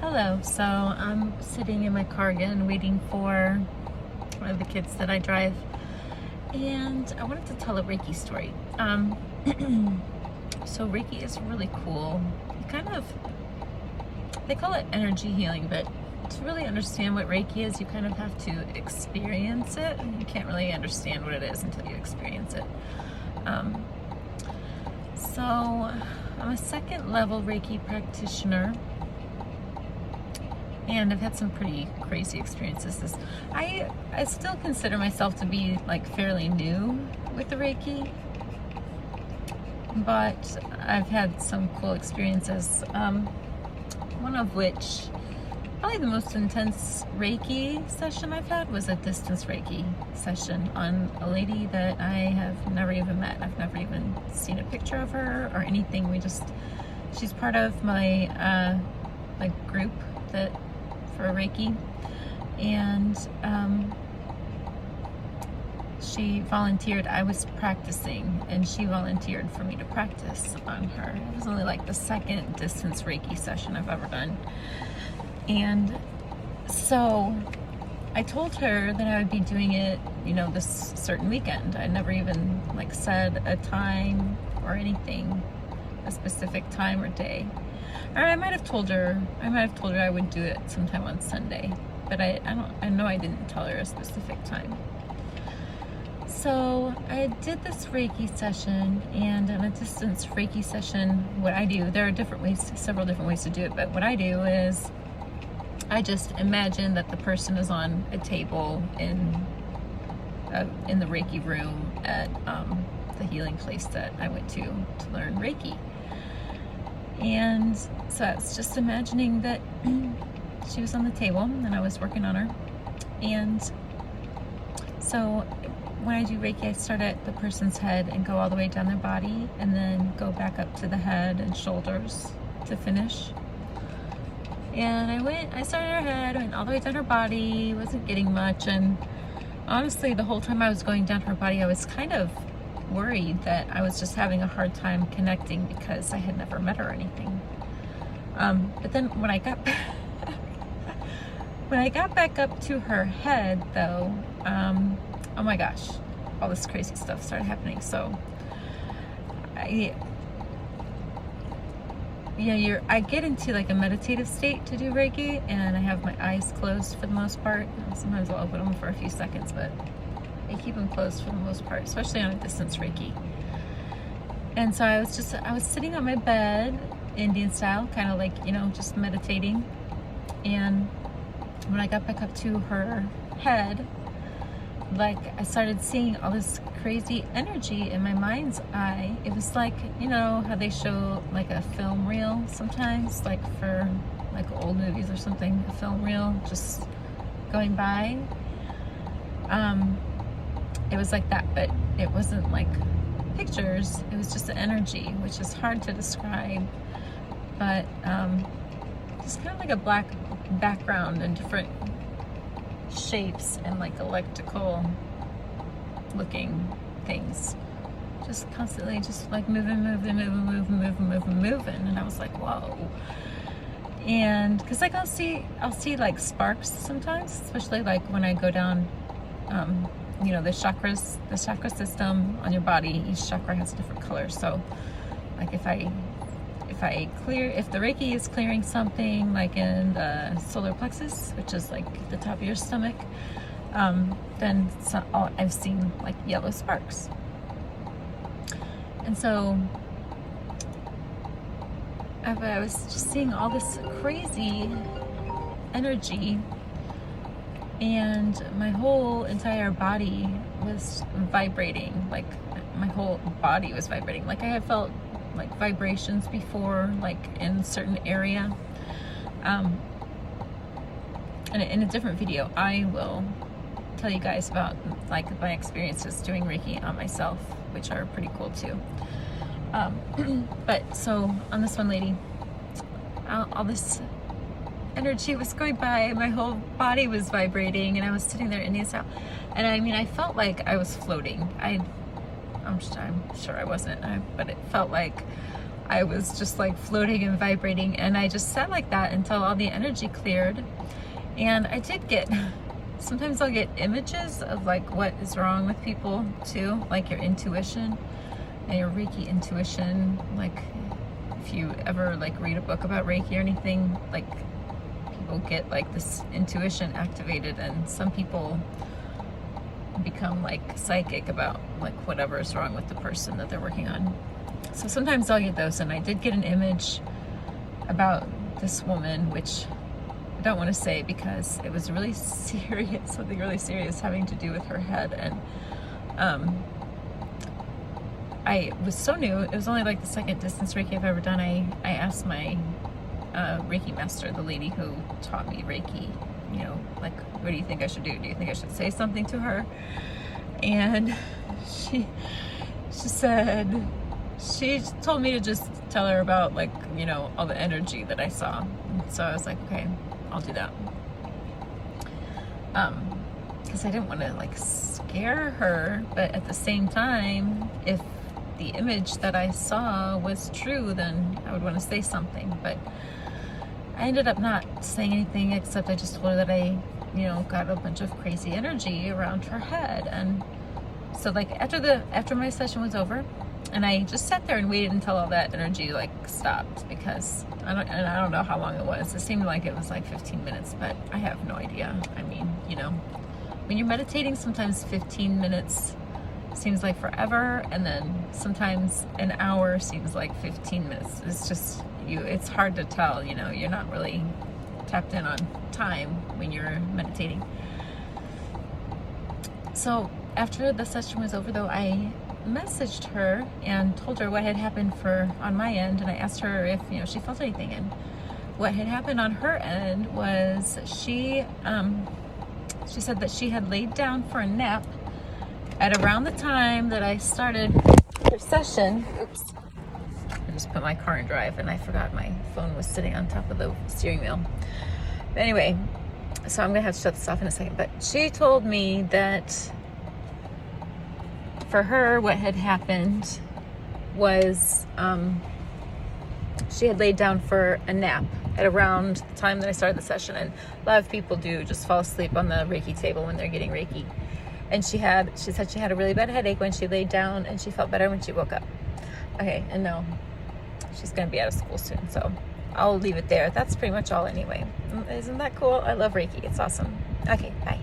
Hello. So I'm sitting in my car again waiting for one of the kids that I drive, and I wanted to tell a Reiki story. So Reiki is really cool. You kind of, they call it energy healing, but to really understand what Reiki is, you kind of have to experience it. You can't really understand what it is until you experience it. So I'm a second level Reiki practitioner, and I've had some pretty crazy experiences. I still consider myself to be like fairly new with the Reiki, but I've had some cool experiences. One of which, probably the most intense Reiki session I've had, was a distance Reiki session on a lady that I have never even met. I've never even seen a picture of her or anything. She's part of my group that for Reiki, and she volunteered. I was practicing and she volunteered for me to practice on her. It was only like the second distance Reiki session I've ever done. And so I told her that I would be doing it, this certain weekend. I never even said a time or anything, a specific time or day. Or I might have told her I would do it sometime on Sunday, but I know I didn't tell her a specific time. So I did this Reiki session, and on a distance Reiki session, what I do, there are several different ways to do it, but what I do is I just imagine that the person is on a table in the Reiki room at the healing place that I went to learn Reiki. And so I was just imagining that she was on the table and I was working on her. And so when I do Reiki, I start at the person's head and go all the way down their body, and then go back up to the head and shoulders to finish. And I started her head, went all the way down her body, wasn't getting much. And honestly, the whole time I was going down her body, I was kind of worried that I was just having a hard time connecting because I had never met her or anything. But then when I got back up to her head, though, oh my gosh, all this crazy stuff started happening. So I get into a meditative state to do Reiki, and I have my eyes closed for the most part. Sometimes I'll open them for a few seconds, but I keep them closed for the most part, especially on a distance Reiki. And so I was sitting on my bed, Indian style, kind of just meditating. And when I got back up to her head, I started seeing all this crazy energy in my mind's eye. It was how they show a film reel sometimes, for old movies or something, a film reel just going by. It was like that, but it wasn't pictures. It was just the energy, which is hard to describe, but just kind of a black background and different shapes and electrical looking things, just constantly just moving. And I was like, whoa. And because I'll see sparks sometimes, especially when I go down the chakra system on your body. Each chakra has a different color. So if the Reiki is clearing something in the solar plexus, which is the top of your stomach, then I've seen yellow sparks. And so I was just seeing all this crazy energy, and my whole entire body was vibrating. My whole body was vibrating. I had felt vibrations before, in a certain area. And in a different video, I will tell you guys about my experiences doing Reiki on myself, which are pretty cool too. But so on this one lady, all this energy was going by, and my whole body was vibrating, and I was sitting there Indian style, and I felt like I was floating. I'm sure I wasn't, but it felt like I was just like floating and vibrating, and I just sat like that until all the energy cleared. And I did get, sometimes I'll get images of like what is wrong with people too, like your intuition and your Reiki intuition. Like if you ever like read a book about Reiki or anything, like people get like this intuition activated, and some people become like psychic about like whatever is wrong with the person that they're working on. So sometimes I'll get those, and I did get an image about this woman, which I don't want to say because it was really serious, something really serious having to do with her head. And I was so new, it was only like the second distance Reiki I've ever done. I asked my Reiki master, the lady who taught me Reiki, you know, like, what do you think I should do? Do you think I should say something to her? And she said, she told me to just tell her about, like, you know, all the energy that I saw. So I was like, okay, I'll do that. Because I didn't want to like scare her, but at the same time, if the image that I saw was true, then I would want to say something. But I ended up not saying anything, except I just told her that I, you know, got a bunch of crazy energy around her head. And so like after my session was over, and I just sat there and waited until all that energy like stopped, because I don't know how long it was. It seemed like it was like 15 minutes, but I have no idea. I mean, you know, when you're meditating, sometimes 15 minutes seems like forever, and then sometimes an hour seems like 15 minutes. It's just it's hard to tell, you know, you're not really tapped in on time when you're meditating. So after the session was over though, I messaged her and told her what had happened on my end, and I asked her if, you know, she felt anything. And what had happened on her end was she said that she had laid down for a nap at around the time that I started her session. Oops. I just put my car in drive and I forgot my phone was sitting on top of the steering wheel. But anyway, so I'm gonna have to shut this off in a second. But she told me that for her, what had happened was she had laid down for a nap at around the time that I started the session. And a lot of people do just fall asleep on the Reiki table when they're getting Reiki. And she said she had a really bad headache when she laid down, and she felt better when she woke up. Okay, and now she's gonna be out of school soon, so I'll leave it there. That's pretty much all anyway. Isn't that cool? I love Reiki, it's awesome. Okay, bye.